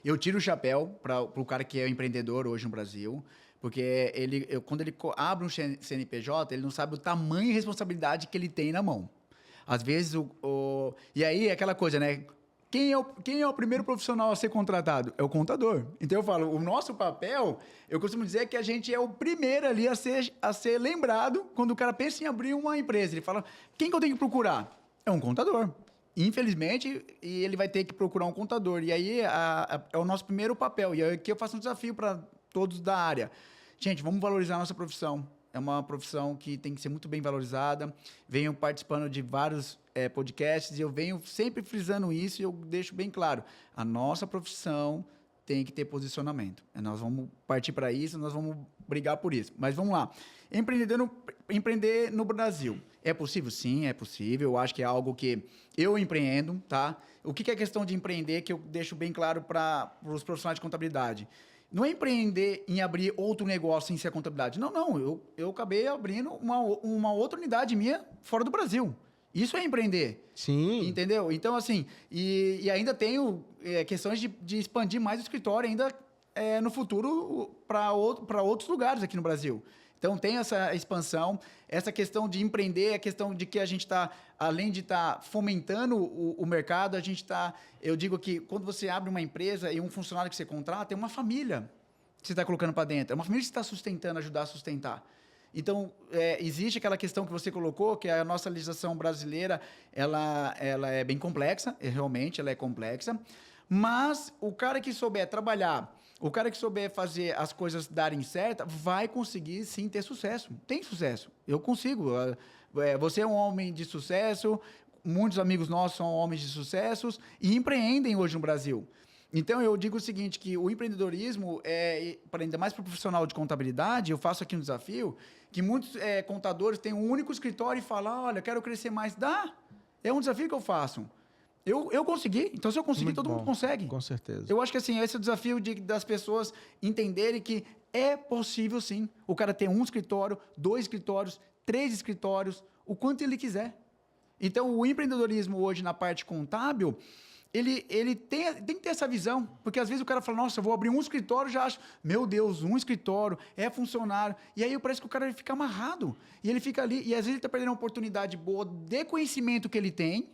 Eu tiro o chapéu para o cara que é empreendedor hoje no Brasil, porque quando ele abre um CNPJ, ele não sabe o tamanho e responsabilidade que ele tem na mão. Às vezes, e aí é aquela coisa, né? Quem é o primeiro profissional a ser contratado? É o contador. Então eu falo, o nosso papel, eu costumo dizer que a gente é o primeiro ali a ser lembrado quando o cara pensa em abrir uma empresa. Ele fala, quem que eu tenho que procurar? É um contador. Infelizmente, e ele vai ter que procurar um contador. E aí é o nosso primeiro papel. E aqui eu faço um desafio para todos da área. Gente, vamos valorizar a nossa profissão. É uma profissão que tem que ser muito bem valorizada. Venho participando de vários podcasts e eu venho sempre frisando isso e eu deixo bem claro. A nossa profissão tem que ter posicionamento. Nós vamos partir para isso, nós vamos brigar por isso. Mas vamos lá. Empreender no Brasil. É possível? Sim, é possível. Eu acho que é algo que eu empreendo, tá? O que é questão de empreender que eu deixo bem claro para os profissionais de contabilidade? Não é empreender em abrir outro negócio sem ser a contabilidade. Não. Eu acabei abrindo uma outra unidade minha fora do Brasil. Isso é empreender. Sim. Entendeu? Então, assim, e ainda tenho questões de expandir mais o escritório ainda no futuro para outros lugares aqui no Brasil. Então, tem essa expansão, essa questão de empreender, a questão de que a gente está, além de estar fomentando o mercado, a gente está... Eu digo que quando você abre uma empresa e um funcionário que você contrata, é uma família que você está colocando para dentro. É uma família que você está sustentando, ajudar a sustentar. Então, existe aquela questão que você colocou, que a nossa legislação brasileira, ela é bem complexa, realmente ela é complexa, mas o cara que souber trabalhar, o cara que souber fazer as coisas darem certo, vai conseguir sim ter sucesso. Tem sucesso. Eu consigo. Você é um homem de sucesso, muitos amigos nossos são homens de sucessos e empreendem hoje no Brasil. Então, eu digo o seguinte, que o empreendedorismo, ainda mais para o profissional de contabilidade, eu faço aqui um desafio, que muitos contadores têm um único escritório e falam, olha, quero crescer mais. Dá! É um desafio que eu faço. Eu consegui. Então, se eu conseguir, todo mundo consegue. Com certeza. Eu acho que assim, esse é o desafio das pessoas entenderem que é possível, sim, o cara ter um escritório, 2 escritórios, 3 escritórios, o quanto ele quiser. Então, o empreendedorismo hoje na parte contábil, ele tem que ter essa visão. Porque às vezes o cara fala, nossa, eu vou abrir um escritório, já acho, meu Deus, um escritório, é funcionário. E aí parece que o cara fica amarrado. E ele fica ali, e às vezes ele está perdendo uma oportunidade boa de conhecimento que ele tem,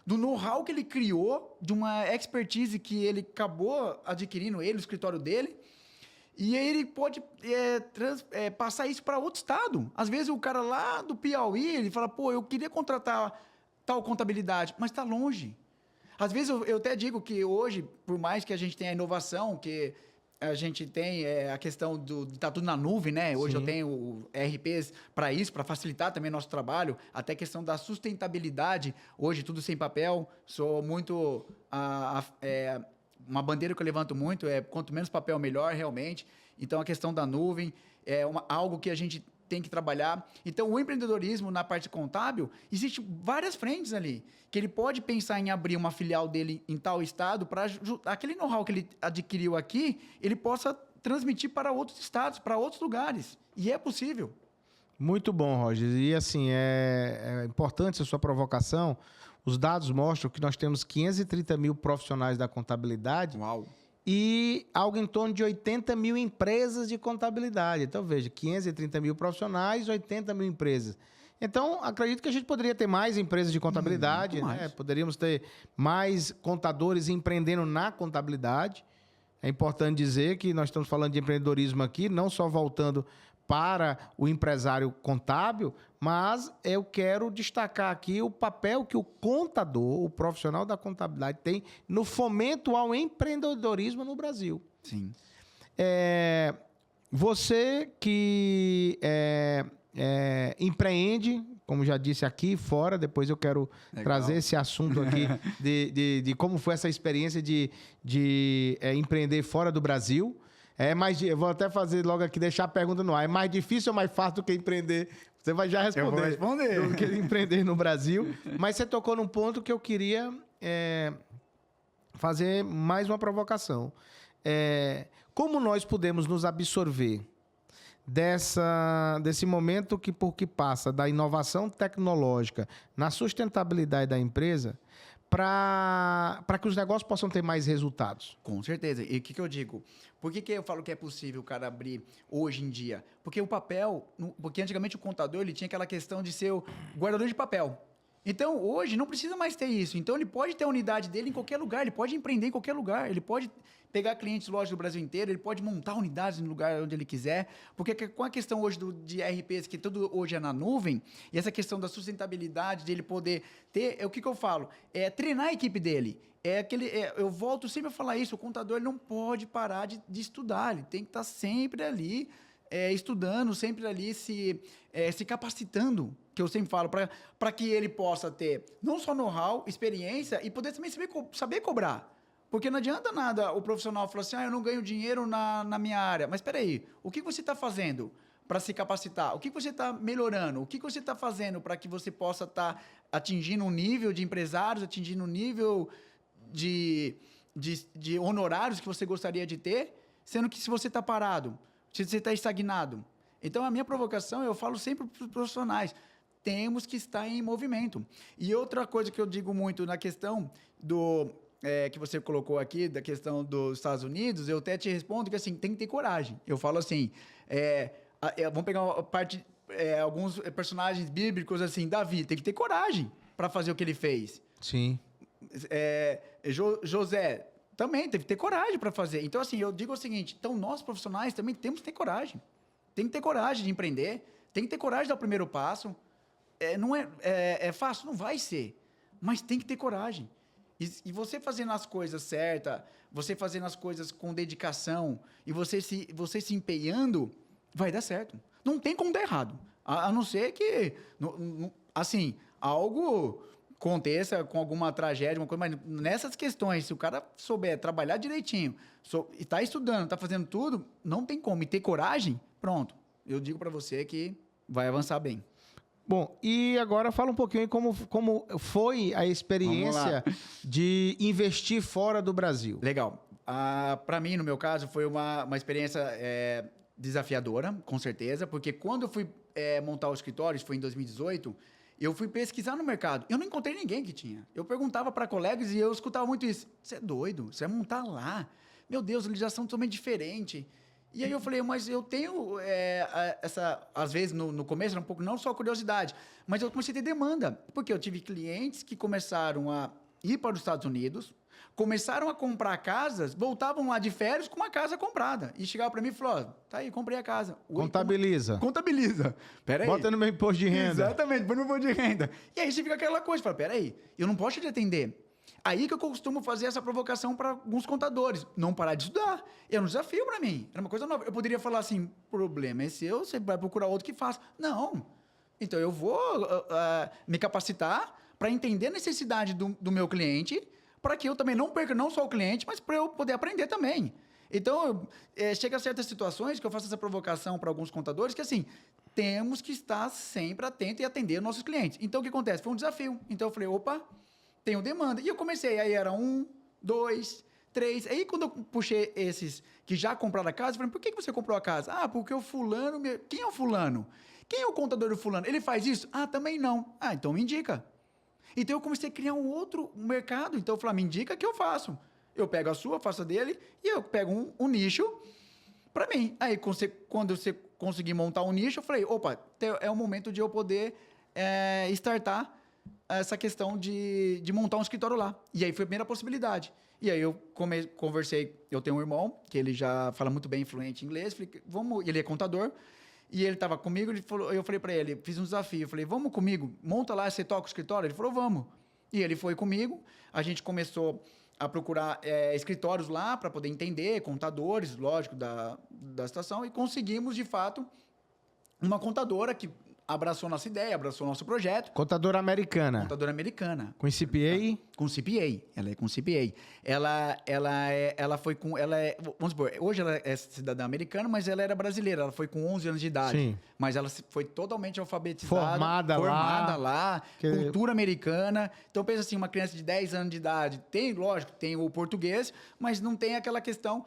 do know-how que ele criou, de uma expertise que ele acabou adquirindo, o escritório dele, e aí ele pode passar isso para outro estado. Às vezes o cara lá do Piauí, ele fala, pô, eu queria contratar tal contabilidade, mas está longe. Às vezes eu até digo que hoje, por mais que a gente tenha a inovação, que a gente tem a questão de estar tudo na nuvem, né? Hoje eu tenho ERPs para isso, para facilitar também nosso trabalho, até a questão da sustentabilidade. Hoje tudo sem papel, sou muito... uma bandeira que eu levanto muito é quanto menos papel, melhor, realmente. Então, a questão da nuvem é algo que a gente tem que trabalhar. Então, o empreendedorismo na parte contábil, existe várias frentes ali, que ele pode pensar em abrir uma filial dele em tal estado para aquele know-how que ele adquiriu aqui, ele possa transmitir para outros estados, para outros lugares. E é possível. Muito bom, Roger. E assim, é importante a sua provocação. Os dados mostram que nós temos 530 mil profissionais da contabilidade. Uau. E algo em torno de 80 mil empresas de contabilidade. Então, veja, 530 mil profissionais, 80 mil empresas. Então, acredito que a gente poderia ter mais empresas de contabilidade, né? Poderíamos ter mais contadores empreendendo na contabilidade. É importante dizer que nós estamos falando de empreendedorismo aqui, não só voltando para o empresário contábil, mas eu quero destacar aqui o papel que o contador, o profissional da contabilidade, tem no fomento ao empreendedorismo no Brasil. Sim. Você que empreende, como já disse aqui, fora, depois eu quero trazer esse assunto aqui de como foi essa experiência de empreender fora do Brasil. Eu vou até fazer logo aqui, deixar a pergunta no ar. É mais difícil ou mais fácil do que empreender? Você vai já responder. Eu vou responder. Do que empreender no Brasil. Mas você tocou num ponto que eu queria fazer mais uma provocação. Como nós podemos nos absorver desse momento que passa da inovação tecnológica na sustentabilidade da empresa para que os negócios possam ter mais resultados? Com certeza. E o que eu digo? Por que eu falo que é possível o cara abrir hoje em dia? Porque o papel... Porque antigamente o contador ele tinha aquela questão de ser o guardador de papel. Então, hoje, não precisa mais ter isso. Então, ele pode ter a unidade dele em qualquer lugar, ele pode empreender em qualquer lugar, ele pode pegar clientes, lojas do Brasil inteiro, ele pode montar unidades no lugar onde ele quiser, porque com a questão hoje de RPs, que tudo hoje é na nuvem, e essa questão da sustentabilidade, de ele poder ter, o que eu falo? É treinar a equipe dele. Eu volto sempre a falar isso, o contador ele não pode parar de estudar, ele tem que estar sempre ali, estudando, sempre ali se capacitando, que eu sempre falo, para que ele possa ter não só know-how, experiência e poder também saber cobrar. Porque não adianta nada o profissional falar assim, eu não ganho dinheiro na minha área. Mas espera aí, o que você está fazendo para se capacitar? O que você está melhorando? O que você está fazendo para que você possa estar atingindo um nível de empresários, atingindo um nível de honorários que você gostaria de ter, sendo que se você está parado, se você está estagnado. Então, a minha provocação, eu falo sempre para os profissionais, temos que estar em movimento. E outra coisa que eu digo muito na questão que você colocou aqui, da questão dos Estados Unidos, eu até te respondo que assim, tem que ter coragem. Eu falo assim, vamos pegar uma parte, alguns personagens bíblicos assim, Davi, tem que ter coragem para fazer o que ele fez. Sim. José também teve que ter coragem para fazer. Então, assim, eu digo o seguinte, então nós profissionais também temos que ter coragem. Tem que ter coragem de empreender, tem que ter coragem de dar o primeiro passo. Não é fácil? Não vai ser. Mas tem que ter coragem. E você fazendo as coisas certas, você fazendo as coisas com dedicação, e você se empenhando, vai dar certo. Não tem como dar errado. A não ser que, assim, algo aconteça com alguma tragédia, uma coisa, mas nessas questões, se o cara souber trabalhar direitinho, está estudando, está fazendo tudo, não tem como. E ter coragem, pronto. Eu digo para você que vai avançar bem. Bom, e agora fala um pouquinho como foi a experiência de investir fora do Brasil. Legal. Para mim, no meu caso, foi uma experiência desafiadora, com certeza, porque quando eu fui montar o escritório, isso foi em 2018, eu fui pesquisar no mercado. Eu não encontrei ninguém que tinha. Eu perguntava para colegas e eu escutava muito isso. Você é doido? Você vai montar lá? Meu Deus, a legislação é totalmente diferente. E aí eu falei, mas eu tenho às vezes no começo era um pouco, não só curiosidade, mas eu comecei a ter demanda, porque eu tive clientes que começaram a ir para os Estados Unidos, começaram a comprar casas, voltavam lá de férias com uma casa comprada, e chegavam para mim e falaram, tá aí, comprei a casa. Contabiliza. Contabiliza. Pera aí. Bota no meu imposto de renda. Exatamente, põe no imposto de renda. E aí você fica aquela coisa, fala, pera aí, eu não posso te atender. Aí que eu costumo fazer essa provocação para alguns contadores. Não parar de estudar. É um desafio para mim. Era uma coisa nova. Eu poderia falar assim, problema é seu, você vai procurar outro que faça. Não. Então, eu vou me capacitar para entender a necessidade do meu cliente, para que eu também não perca não só o cliente, mas para eu poder aprender também. Então, chega a certas situações que eu faço essa provocação para alguns contadores, que assim, temos que estar sempre atento e atender nossos clientes. Então, o que acontece? Foi um desafio. Então, eu falei, opa, tenho demanda. E eu comecei, aí era 1, 2, 3. Aí quando eu puxei esses que já compraram a casa, eu falei, por que você comprou a casa? Ah, porque o fulano... Quem é o fulano? Quem é o contador do fulano? Ele faz isso? Ah, também não. Ah, então me indica. Então eu comecei a criar um outro mercado. Então eu falei, me indica que eu faço. Eu pego a sua, faço a dele, e eu pego um nicho para mim. Aí quando você conseguir montar um nicho, eu falei, opa, é o momento de eu poder startar essa questão de montar um escritório lá. E aí foi a primeira possibilidade. E aí eu conversei, eu tenho um irmão, que ele já fala muito bem fluente em inglês, falei, ele é contador, e ele estava comigo, eu falei para ele, fiz um desafio, eu falei, vamos comigo, monta lá, você toca o escritório? Ele falou, vamos. E ele foi comigo, a gente começou a procurar escritórios lá para poder entender, contadores, lógico, da situação, e conseguimos, de fato, uma contadora que abraçou nossa ideia, abraçou nosso projeto. Contadora americana. Contadora americana. Com CPA? Com CPA. Ela é com CPA. Ela foi com... vamos supor, hoje ela é cidadã americana, mas ela era brasileira. Ela foi com 11 anos de idade. Sim. Mas ela foi totalmente alfabetizada. Formada lá. Cultura americana. Então, pensa assim, uma criança de 10 anos de idade, lógico, tem o português, mas não tem aquela questão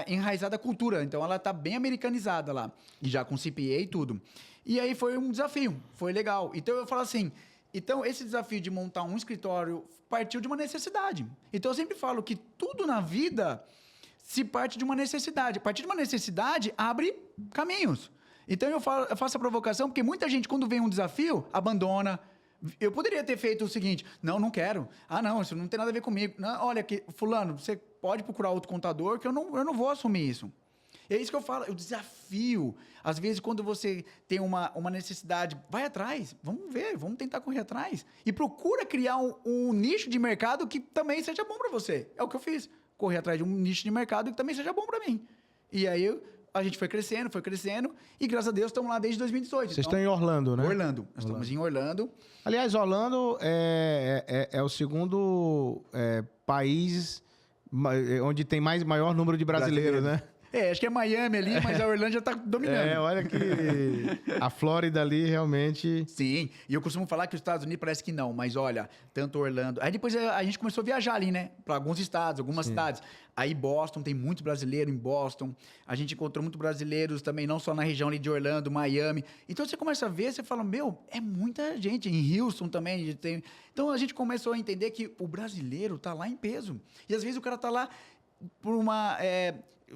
enraizada da cultura. Então, ela está bem americanizada lá. E já com CPA e tudo. E aí foi um desafio, foi legal. Então eu falo assim, Então, esse desafio de montar um escritório partiu de uma necessidade. Então, eu sempre falo que tudo na vida se parte de uma necessidade. A partir de uma necessidade, abre caminhos. Então, eu faço a provocação, porque muita gente, quando vem um desafio, abandona. Eu poderia ter feito o seguinte: não quero. Ah, não, isso não tem nada a ver comigo. Não, olha, fulano, você pode procurar outro contador, que eu não vou assumir isso. É isso que eu falo, o desafio. Às vezes, quando você tem uma necessidade, vai atrás, vamos ver, vamos tentar correr atrás. E procura criar um nicho de mercado que também seja bom para você. É o que eu fiz, correr atrás de um nicho de mercado que também seja bom para mim. E aí, a gente foi crescendo, e graças a Deus estamos lá desde 2018. Vocês estão em Orlando, né? Orlando. Nós estamos em Orlando. Aliás, Orlando é o segundo país onde tem maior número de brasileiros, né? Acho que é Miami ali, mas a Orlando já tá dominando. Olha que a Flórida ali realmente... Sim, e eu costumo falar que os Estados Unidos parece que não, mas olha, tanto Orlando... Aí depois a gente começou a viajar ali, né? Para alguns estados, algumas cidades. Aí Boston, tem muito brasileiro em Boston. A gente encontrou muito brasileiros também, não só na região ali de Orlando, Miami. Então você começa a ver, você fala, é muita gente. Em Houston também tem... Então a gente começou a entender que o brasileiro tá lá em peso. E às vezes o cara tá lá por uma...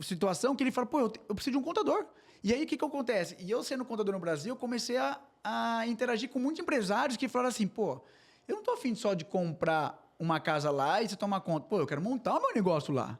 situação que ele fala, eu preciso de um contador. E aí, o que acontece? E eu, sendo contador no Brasil, comecei a interagir com muitos empresários que falaram assim, eu não tô afim só de comprar uma casa lá e você tomar conta. Eu quero montar o meu negócio lá.